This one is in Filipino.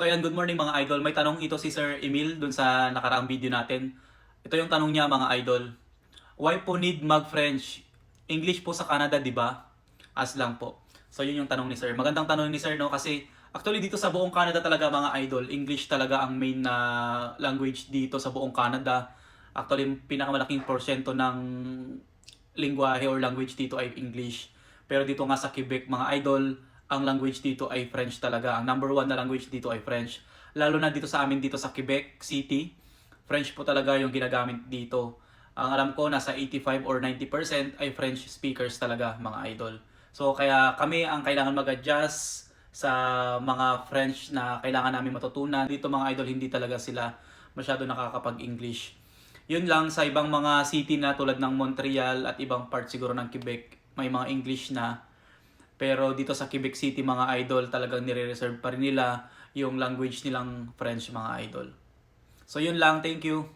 So ayan, good morning mga idol. May tanong ito si Sir Emil dun sa nakaraang video natin. Ito yung tanong niya mga idol. Why po need mag-French? English po sa Canada, di ba? As lang po. So yun yung tanong ni Sir. Magandang tanong ni Sir, no? Kasi actually dito sa buong Canada talaga mga idol, English talaga ang main na language dito sa buong Canada. Actually, pinakamalaking porsyento ng lingwahe or language dito ay English. Pero dito nga sa Quebec, mga idol, ang language dito ay French talaga. Ang number one na language dito ay French. Lalo na dito sa amin dito sa Quebec City, French po talaga yung ginagamit dito. Ang alam ko, nasa 85 or 90% ay French speakers talaga, mga idol. So, kaya kami ang kailangan mag-adjust sa mga French na kailangan namin matutunan. Dito mga idol, hindi talaga sila masyado nakakapag-English. Yun lang, sa ibang mga city na tulad ng Montreal at ibang part siguro ng Quebec, may mga English na. Pero dito sa Quebec City mga idol, talagang nire-reserve pa rin nila yung language nilang French mga idol. So yun lang, thank you.